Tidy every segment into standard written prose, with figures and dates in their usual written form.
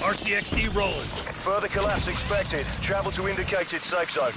RCXD rolling. Further collapse expected. Travel to indicated safe zone.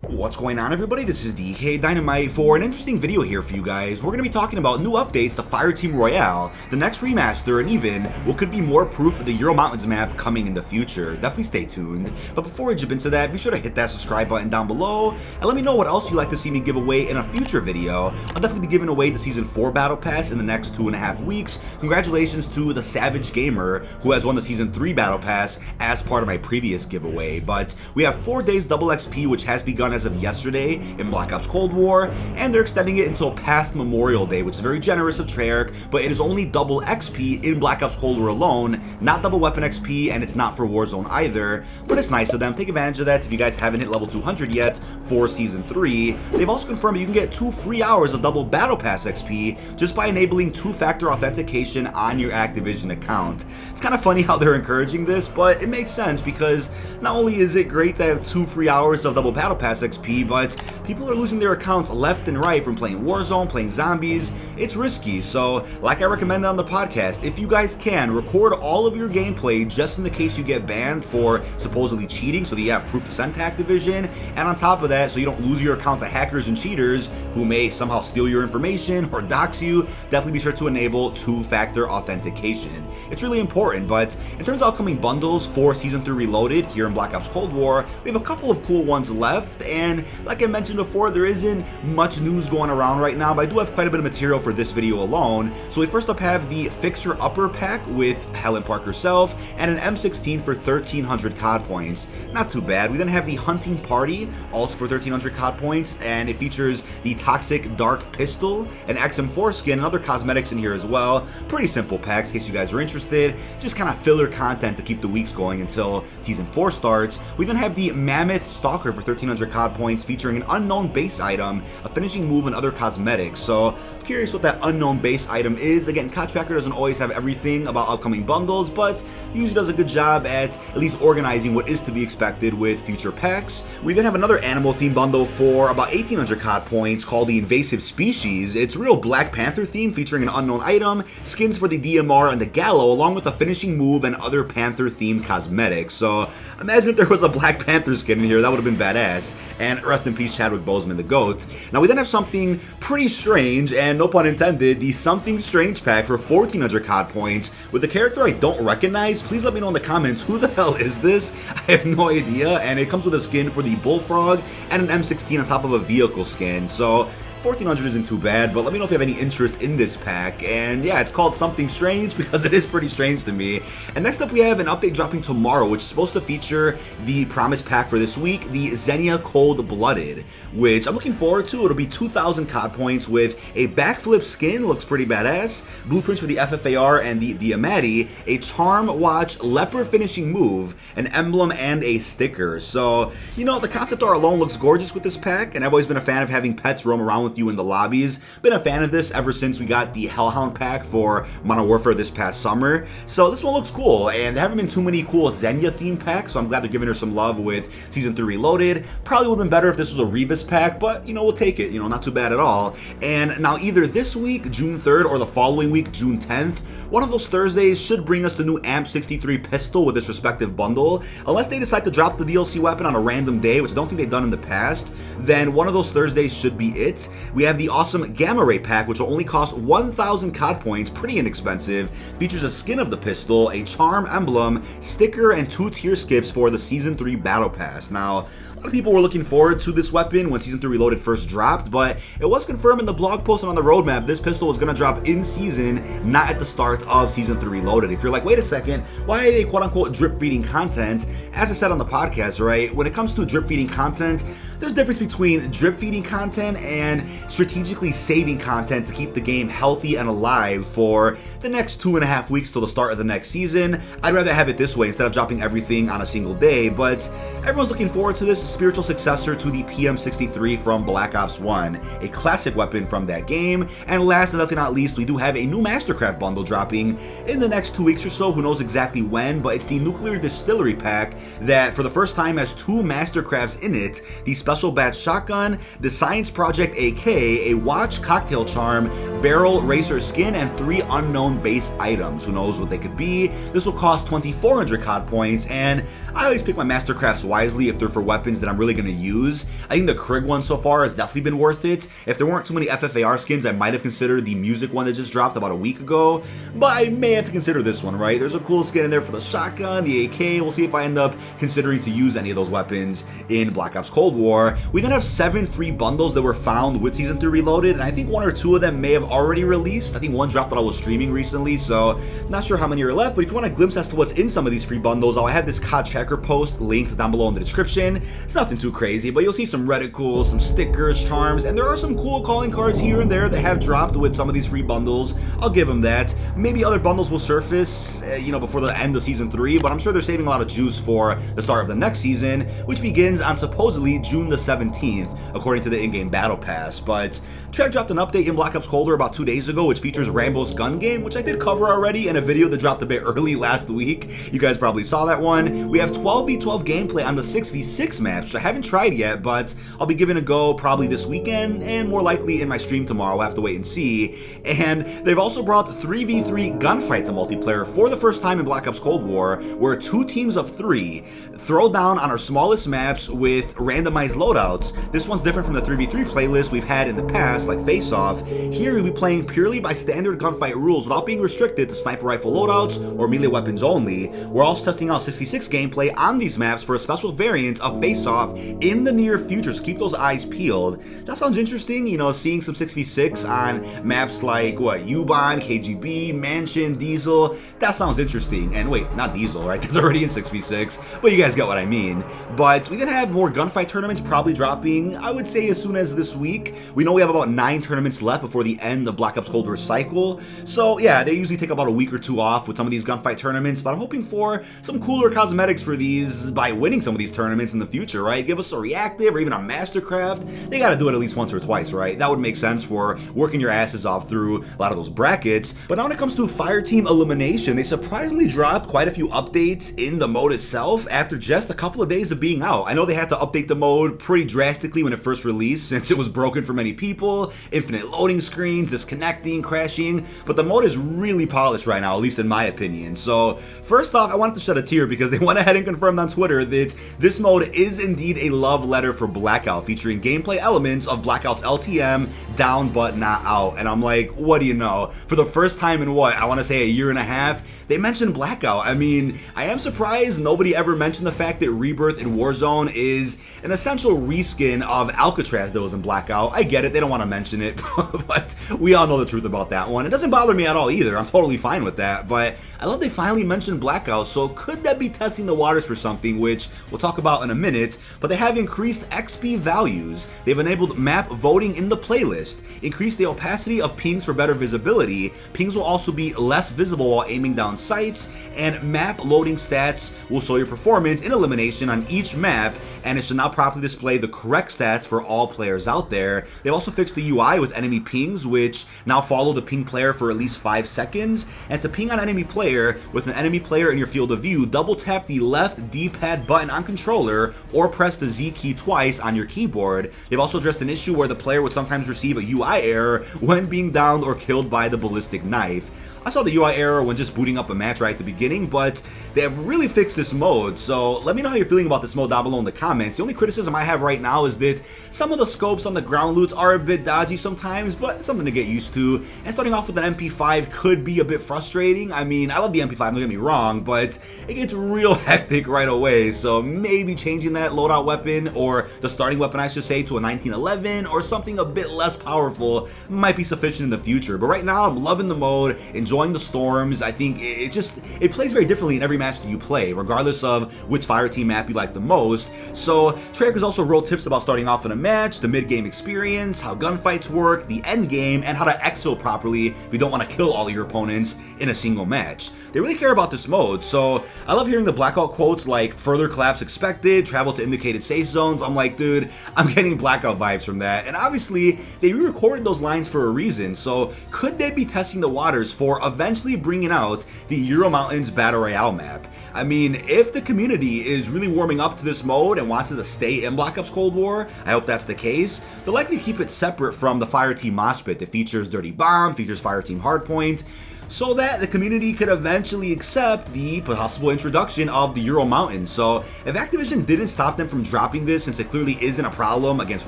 What's going on, everybody? This is dkdynamite for an interesting video here for you guys. We're going to be talking about new updates to Fireteam Royale, the next remaster, and even what could be more proof of the Ural Mountains map coming in the future. Definitely stay tuned. But before we jump into that, be sure to hit that subscribe button down below, and let me know what else you'd like to see me give away in a future video. I'll definitely be giving away the Season 4 Battle Pass in the next 2.5 weeks. Congratulations to the Savage Gamer, who has won the Season 3 Battle Pass as part of my previous giveaway. But we have 4 days double XP, which has begun as of yesterday in Black Ops Cold War, and they're extending it until past Memorial Day, which is very generous of Treyarch, but it is only double XP in Black Ops Cold War alone, not double weapon XP, and it's not for Warzone either, but it's nice of them. Take advantage of that if you guys haven't hit level 200 yet for Season 3. They've also confirmed you can get 2 free hours of double Battle Pass XP just by enabling 2-factor authentication on your Activision account. It's kind of funny how they're encouraging this, but it makes sense because not only is it great to have 2 free hours of double Battle Pass XP, but people are losing their accounts left and right from playing Warzone, playing zombies. It's risky, so like I recommended on the podcast, if you guys can, record all of your gameplay just in the case you get banned for supposedly cheating so that you have proof to send to Activision, and on top of that, so you don't lose your account to hackers and cheaters who may somehow steal your information or dox you, definitely be sure to enable 2-factor authentication. It's really important, but in terms of upcoming bundles for Season 3 Reloaded here in Black Ops Cold War, we have a couple of cool ones left, and like I mentioned before, there isn't much news going around right now, but I do have quite a bit of material for this video alone. So we first up have the Fixer Upper Pack with Helen Park herself, and an M16 for 1,300 COD points. Not too bad. We then have the Hunting Party, also for 1,300 COD points, and it features the Toxic Dark Pistol, an XM4 skin, and other cosmetics in here as well. Pretty simple packs in case you guys are interested. Just kind of filler content to keep the weeks going until Season 4 starts. We then have the Mammoth Stalker for 1,300 COD points, featuring an unknown base item, a finishing move, and other cosmetics. So I'm curious what that unknown base item is. Again, COD Tracker doesn't always have everything about upcoming bundles, but usually does a good job at least organizing what is to be expected with future packs. We then have another animal theme bundle for about 1,800 COD points called the Invasive Species. It's real Black Panther theme, featuring an unknown item, skins for the DMR and the Gallo, along with a finishing move and other Panther themed cosmetics. So imagine if there was a Black Panther skin in here, that would have been badass. And rest in peace Chadwick Boseman, the GOAT. Now we then have something pretty strange, and no pun intended, the Something Strange pack for 1,400 COD points with a character I don't recognize. Please let me know in the comments, who the hell is this? I have no idea, and it comes with a skin for the Bullfrog and an M16 on top of a vehicle skin. So 1,400 isn't too bad, but let me know if you have any interest in this pack. And yeah, it's called Something Strange because it is pretty strange to me. And next up we have an update dropping tomorrow, which is supposed to feature the promise pack for this week, the Xenia Cold Blooded, which I'm looking forward to. It'll be 2,000 COD points with a backflip skin, looks pretty badass, blueprints for the FFAR and the Diamatti, a Charm Watch Leopard finishing move, an emblem, and a sticker. So, you know, the concept art alone looks gorgeous with this pack, and I've always been a fan of having pets roam around with you in the lobbies. Been a fan of this ever since we got the Hellhound pack for Modern Warfare this past summer. So this one looks cool, and there haven't been too many cool Xenia themed packs, so I'm glad they're giving her some love with Season 3 Reloaded. Probably would have been better if this was a Revis pack, but you know, we'll take it, you know, not too bad at all. And now either this week, June 3rd, or the following week, June 10th, one of those Thursdays should bring us the new AMP-63 pistol with its respective bundle. Unless they decide to drop the DLC weapon on a random day, which I don't think they've done in the past, then one of those Thursdays should be it. We have the awesome Gamma Ray pack, which will only cost 1,000 COD points, pretty inexpensive. Features a skin of the pistol, a charm emblem, sticker, and 2 tier skips for the Season 3 Battle Pass. Now, A lot of people were looking forward to this weapon when Season 3 Reloaded first dropped, but it was confirmed in the blog post and on the roadmap this pistol was going to drop in season, not at the start of Season 3 Reloaded. If you're like, wait a second, why are they quote-unquote drip-feeding content? As I said on the podcast, right, when it comes to drip-feeding content, there's a difference between drip-feeding content and strategically saving content to keep the game healthy and alive for the next 2.5 weeks till the start of the next season. I'd rather have it this way instead of dropping everything on a single day, but everyone's looking forward to this spiritual successor to the PM63 from Black Ops 1, a classic weapon from that game. And last but definitely not least, we do have a new Mastercraft bundle dropping in the next 2 weeks or so, who knows exactly when, but it's the Nuclear Distillery pack that for the first time has 2 Mastercrafts in it, the Special Batch Shotgun, the Science Project AK, a watch, cocktail charm, barrel, racer skin, and 3 unknown base items. Who knows what they could be? This will cost 2,400 COD points, and I always pick my Mastercrafts wisely if they're for weapons that I'm really going to use. I think the Krig one so far has definitely been worth it. If there weren't too many FFAR skins, I might have considered the music one that just dropped about a week ago, but I may have to consider this one, right? There's a cool skin in there for the shotgun, the AK. We'll see if I end up considering to use any of those weapons in Black Ops Cold War. We then have 7 free bundles that were found with Season 3 Reloaded, and I think 1 or 2 of them may have already released. I think one dropped that I was streaming recently, so not sure how many are left, but if you want a glimpse as to what's in some of these free bundles, I'll have this COD tracker post linked down below in the description. It's nothing too crazy, but you'll see some reticles, some stickers, charms, and there are some cool calling cards here and there that have dropped with some of these free bundles. I'll give them that. Maybe other bundles will surface, before the end of Season 3, but I'm sure they're saving a lot of juice for the start of the next season, which begins on supposedly June the 17th, according to the in-game battle pass. But Treyarch dropped an update in Black Ops Cold War about 2 days ago, which features Rambo's gun game, which I did cover already in a video that dropped a bit early last week. You guys probably saw that one. We have 12v12 gameplay on the 6v6 maps, which I haven't tried yet, but I'll be giving a go probably this weekend, and more likely in my stream tomorrow. We'll have to wait and see. And they've also brought 3v3 Gunfight to multiplayer for the first time in Black Ops Cold War, where 2 teams of 3 throw down on our smallest maps with randomized loadouts. This one's different from the 3v3 playlist we've had in the past, like Face Off. Here we'll be playing purely by standard gunfight rules without being restricted to sniper rifle loadouts or melee weapons only. We're also testing out 6v6 gameplay on these maps for a special variant of Face Off in the near future, so keep those eyes peeled. That sounds interesting, seeing some 6v6 on maps like, U-Bahn, KGB, Mansion, Diesel. That sounds interesting. And wait, not Diesel, right? That's already in 6v6, but you guys get what I mean. But we then have more gunfight tournaments probably dropping, I would say, as soon as this week. We know we have about 9 tournaments left before the end of Black Ops Cold War cycle. So yeah, they usually take about a week or 2 off with some of these gunfight tournaments, but I'm hoping for some cooler cosmetics for these by winning some of these tournaments in the future, right? Give us a reactive or even a Mastercraft. They gotta do it at least once or twice, right? That would make sense for working your asses off through a lot of those brackets. But now when it comes to Fireteam Elimination, they surprisingly dropped quite a few updates in the mode itself after just a couple of days of being out. I know they had to update the mode pretty drastically when it first released, since it was broken for many people, infinite loading screens, disconnecting, crashing, but the mode is really polished right now, at least in my opinion. So first off, I wanted to shed a tear because they went ahead and confirmed on Twitter that this mode is indeed a love letter for Blackout, featuring gameplay elements of Blackout's LTM, down but not out. And I'm like, what do you know? For the first time in I want to say a year and a half, they mentioned Blackout. I mean, I am surprised nobody ever mentioned the fact that Rebirth in Warzone is an essential reskin of Alcatraz that was in Blackout. I get it, they don't want to mention it, but we all know the truth about that one. It doesn't bother me at all either, I'm totally fine with that, but I love they finally mentioned Blackout, so could that be testing the waters for something, which we'll talk about in a minute. But they have increased XP values, they've enabled map voting in the playlist, increased the opacity of pings for better visibility, pings will also be less visible while aiming down sights, and map loading stats will show your performance in Elimination on each map, and it should now properly display the correct stats for all players out there. They've also fixed the UI with enemy pings, which now follow the ping player for at least 5 seconds, and to ping on enemy player with an enemy player in your field of view, double tap the left D-pad button on controller or press the Z key twice on your keyboard. They've also addressed an issue where the player would sometimes receive a UI error when being downed or killed by the ballistic knife. I saw the UI error when just booting up a match right at the beginning, but they have really fixed this mode. So let me know how you're feeling about this mode down below in the comments. The only criticism I have right now is that some of the scopes on the ground loots are a bit dodgy sometimes, but something to get used to. And starting off with an MP5 could be a bit frustrating. I mean, I love the MP5, don't get me wrong, but it gets real hectic right away. So maybe changing that loadout weapon, or the starting weapon I should say, to a 1911 or something a bit less powerful might be sufficient in the future. But right now I'm loving the mode, enjoying the storms. I think it plays very differently in every match that you play, regardless of which Fireteam map you like the most. So Treyarch has also wrote tips about starting off in a match, the mid-game experience, how gunfights work, the end game, and how to exfil properly if you don't want to kill all of your opponents in a single match. They really care about this mode, so I love hearing the Blackout quotes like "further collapse expected, travel to indicated safe zones." I'm like, dude, I'm getting Blackout vibes from that. And obviously they re-recorded those lines for a reason, so could they be testing the waters for eventually bringing out the Ural Mountains Battle Royale map? I mean, if the community is really warming up to this mode and wants it to stay in Black Ops Cold War, I hope that's the case, they'll likely keep it separate from the Fireteam mosh pit that features Dirty Bomb, features Fireteam Hardpoint, so that the community could eventually accept the possible introduction of the Ural Mountains. So if Activision didn't stop them from dropping this, since it clearly isn't a problem against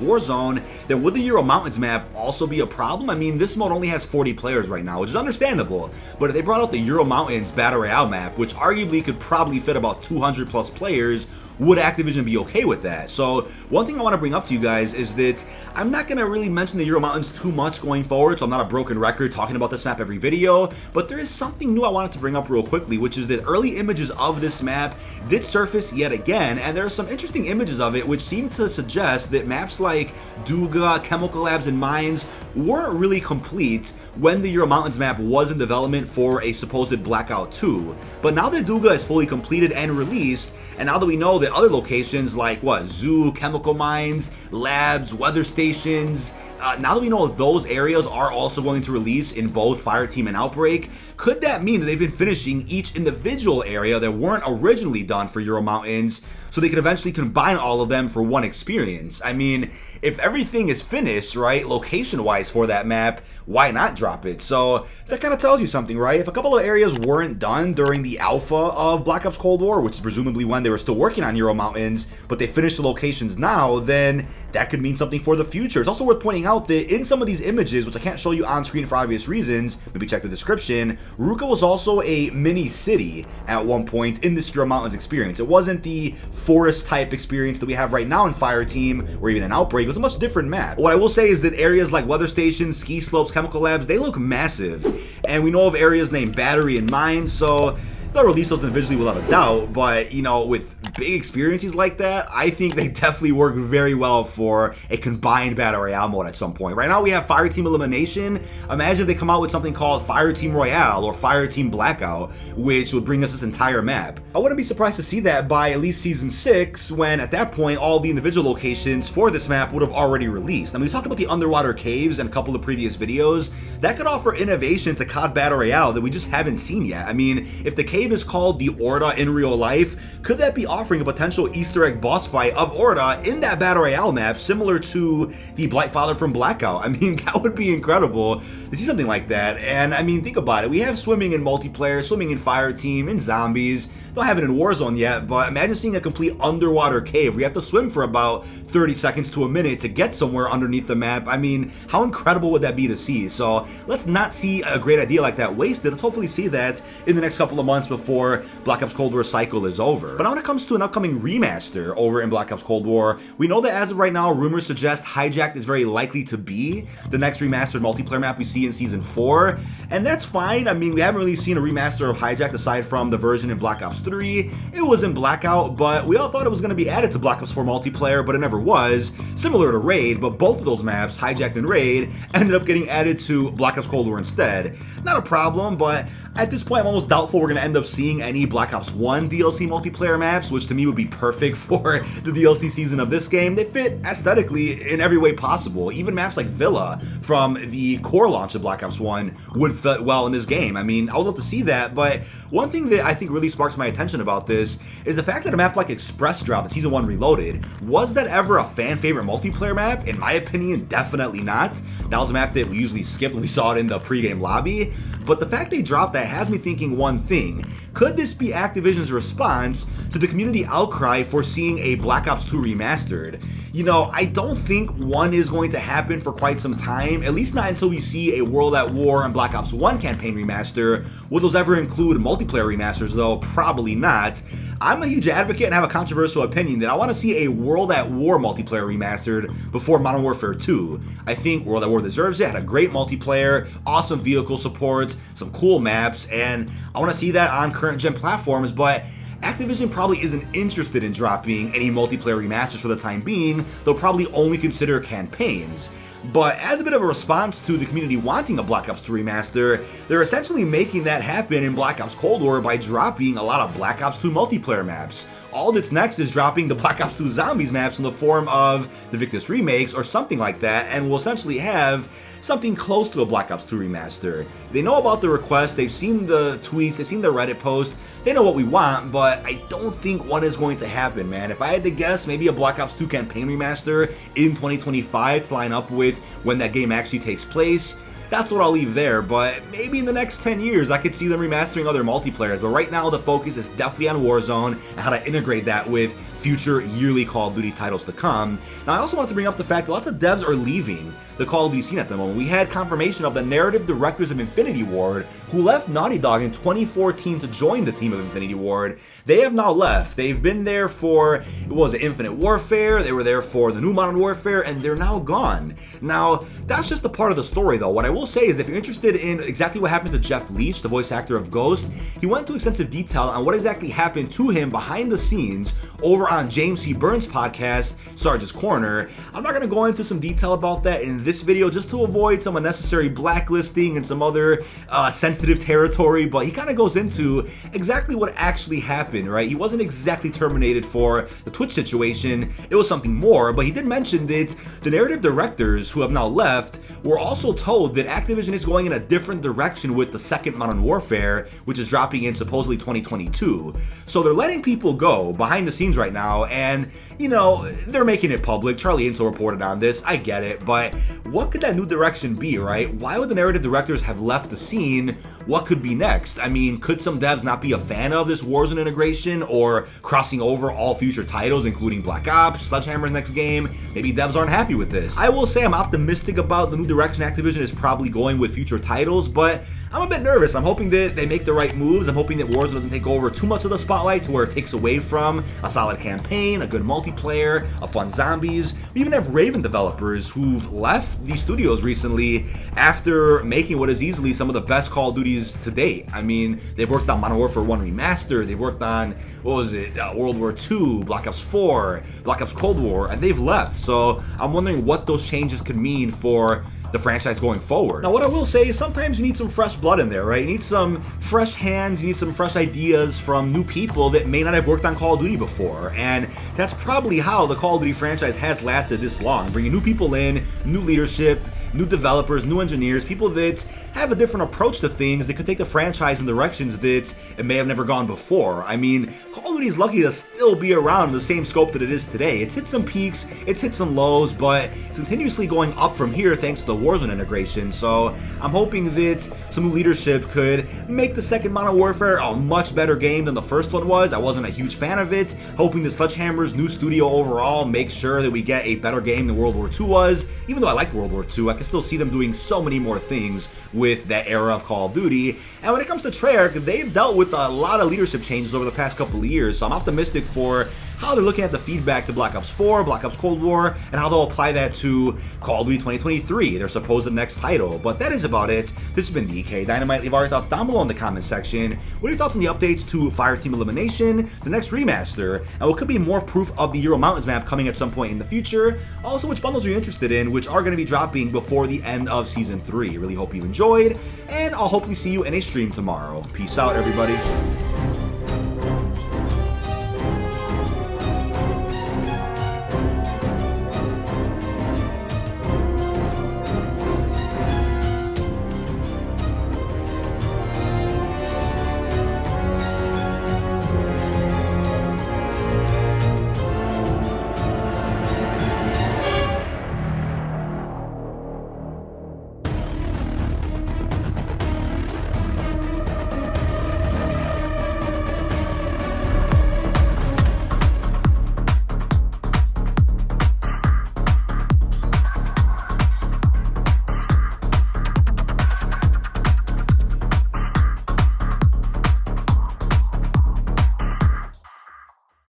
Warzone, then would the Ural Mountains map also be a problem? I mean, this mode only has 40 players right now, which is understandable, but if they brought out the Ural Mountains Battle Royale map, which arguably could probably fit about 200 plus players, would Activision be okay with that? So one thing I want to bring up to you guys is that I'm not going to really mention the Ural Mountains too much going forward, so I'm not a broken record talking about this map every video, but there is something new I wanted to bring up real quickly, which is that early images of this map did surface yet again, and there are some interesting images of it which seem to suggest that maps like Duga, Chemical Labs, and Mines weren't really complete when the Ural Mountains map was in development for a supposed Blackout 2. But now that Duga is fully completed and released, and now that we know that other locations like Zoo, chemical mines, labs, weather stations, now that we know those areas are also going to release in both Fireteam and Outbreak, could that mean that they've been finishing each individual area that weren't originally done for Ural Mountains, so they could eventually combine all of them for one experience? I mean, if everything is finished, right, location-wise for that map, why not drop it? So that kind of tells you something, right? If a couple of areas weren't done during the alpha of Black Ops Cold War, which is presumably when they were still working on Ural Mountains, but they finished the locations now, then that could mean something for the future. It's also worth pointing out that in some of these images, which I can't show you on screen for obvious reasons, maybe check the description, Ruka was also a mini city at one point in this Ural Mountains experience. It wasn't the forest type experience that we have right now in Fireteam or even in Outbreak. It was a much different map. What I will say is that areas like weather stations, ski slopes, chemical labs, they look massive. And we know of areas named Battery and Mines, so they'll release those individually without a doubt, but you know, with big experiences like that, I think they definitely work very well for a combined Battle Royale mode at some point. Right now we have Fireteam Elimination. Imagine if they come out with something called Fireteam Royale or Fireteam Blackout, which would bring us this entire map. I wouldn't be surprised to see that by at least Season 6, when at that point all the individual locations for this map would have already released. I mean, we talked about the underwater caves in a couple of previous videos. That could offer innovation to COD Battle Royale that we just haven't seen yet. I mean, if the cave is called the Orda in real life, could that be offering a potential Easter egg boss fight of Orda in that Battle Royale map, similar to the Blightfather from Blackout? I mean, that would be incredible to see something like that. And I mean, think about it. We have swimming in multiplayer, swimming in Fireteam, in zombies. Don't have it in Warzone yet, but imagine seeing a complete underwater cave where you have to swim for about 30 seconds to a minute to get somewhere underneath the map. I mean, how incredible would that be to see? So let's not see a great idea like that wasted. Let's hopefully see that in the next couple of months before Black Ops Cold War cycle is over. But now when it comes to an upcoming remaster over in Black Ops Cold War, we know that as of right now, rumors suggest Hijacked is very likely to be the next remastered multiplayer map we see in Season 4, and that's fine. I mean, we haven't really seen a remaster of Hijacked aside from the version in Black Ops 3. It was in Blackout, but we all thought it was going to be added to Black Ops 4 multiplayer, but it never was, similar to Raid. But both of those maps, Hijacked and Raid, ended up getting added to Black Ops Cold War instead. Not a problem, but at this point I'm almost doubtful we're going to end up seeing any Black Ops 1 DLC multiplayer maps, which to me would be perfect for the DLC season of this game. They fit aesthetically in every way possible. Even maps like Villa from the core launch of Black Ops 1 would fit well in this game. I mean, I would love to see that, but one thing that I think really sparks my attention about this is the fact that a map like Express Drop in Season 1 Reloaded, was that ever a fan favorite multiplayer map? In my opinion, definitely not. That was a map that we usually skipped when we saw it in the pregame lobby. but the fact they dropped that has me thinking one thing. Could this be Activision's response to the community outcry for seeing a Black Ops 2 remastered? You know, I don't think one is going to happen for quite some time, at least not until we see a World at War and Black Ops 1 campaign remaster. Will those ever include multiplayer remasters though? Probably not. I'm a huge advocate and have a controversial opinion that I want to see a World at War multiplayer remastered before Modern Warfare 2. I think World at War deserves it, had a great multiplayer, awesome vehicle support, some cool maps, and I want to see that on current gen platforms, but Activision probably isn't interested in dropping any multiplayer remasters for the time being. They'll probably only consider campaigns. But as a bit of a response to the community wanting a Black Ops 2 remaster, they're essentially making that happen in Black Ops Cold War by dropping a lot of Black Ops 2 multiplayer maps. All that's next is dropping the Black Ops 2 Zombies maps in the form of the Victus remakes or something like that, and we'll essentially have something close to a Black Ops 2 remaster. They know about the request, they've seen the tweets, they've seen the Reddit post, they know what we want, but I don't think one is going to happen, man. If I had to guess, maybe a Black Ops 2 campaign remaster in 2025 to line up with when that game actually takes place. That's what I'll leave there, but maybe in the next 10 years I could see them remastering other multiplayers, but right now the focus is definitely on Warzone and how to integrate that with future yearly Call of Duty titles to come. Now I also want to bring up the fact that lots of devs are leaving the Call of Duty scene at the moment. We had confirmation of the narrative directors of Infinity Ward who left Naughty Dog in 2014 to join the team of Infinity Ward. They have now left. They've been there for, it was Infinite Warfare, they were there for the new Modern Warfare, and they're now gone. Now, that's just a part of the story though. What I will say is if you're interested in exactly what happened to Jeff Leach, the voice actor of Ghost, he went into extensive detail on what exactly happened to him behind the scenes over on James C. Burns' podcast, Sarge's Corner. I'm not going to go into some detail about that in this video just to avoid some unnecessary blacklisting and some other sensitive territory, but he kind of goes into exactly what actually happened, right? He wasn't exactly terminated for the Twitch situation, it was something more, but he did mention that the narrative directors who have now left were also told that Activision is going in a different direction with the second Modern Warfare, which is dropping in supposedly 2022. So they're letting people go behind the scenes right now, and you know, they're making it public. Charlie Intel reported on this, I get it, but what could that new direction be, right? Why would the narrative directors have left the scene? What could be next? I mean, could some devs not be a fan of this Warzone integration or crossing over all future titles, including Black Ops, Sledgehammer's next game? Maybe devs aren't happy with this. I will say I'm optimistic about the new direction Activision is probably going with future titles, but I'm a bit nervous. I'm hoping that they make the right moves. I'm hoping that Warzone doesn't take over too much of the spotlight to where it takes away from a solid campaign, a good multiplayer, a fun zombies. We even have Raven developers who've left these studios recently after making what is easily some of the best Call of Duties to date. I mean, they've worked on Modern Warfare 1 Remastered, they've worked on, what was it, World War 2, Black Ops 4, Black Ops Cold War, and they've left. So I'm wondering what those changes could mean for the franchise going forward. Now what I will say is sometimes you need some fresh blood in there, right? You need some fresh hands, you need some fresh ideas from new people that may not have worked on Call of Duty before, and that's probably how the Call of Duty franchise has lasted this long, bringing new people in, new leadership, new developers, new engineers, people that have a different approach to things that could take the franchise in directions that it may have never gone before. I mean, Call of Duty is lucky to still be around in the same scope that it is today. It's hit some peaks, it's hit some lows, but it's continuously going up from here thanks to the Warzone integration, so I'm hoping that some new leadership could make the second Modern Warfare a much better game than the first one was. I wasn't a huge fan of it. Hoping that Sledgehammer's new studio overall makes sure that we get a better game than World War II was. Even though I liked World War II, I can still see them doing so many more things with that era of Call of Duty. And when it comes to Treyarch, they've dealt with a lot of leadership changes over the past couple of years, so I'm optimistic for how they're looking at the feedback to Black Ops 4, Black Ops Cold War, and how they'll apply that to Call of Duty 2023, their supposed next title. But that is about it. This has been dkdynamite. Leave all your thoughts down below in the comment section. What are your thoughts on the updates to Fireteam Elimination, the next remaster, and what could be more proof of the Ural Mountains map coming at some point in the future? Also, which bundles are you interested in, which are going to be dropping before the end of Season 3. Really hope you enjoyed, and I'll hopefully see you in a stream tomorrow. Peace out, everybody.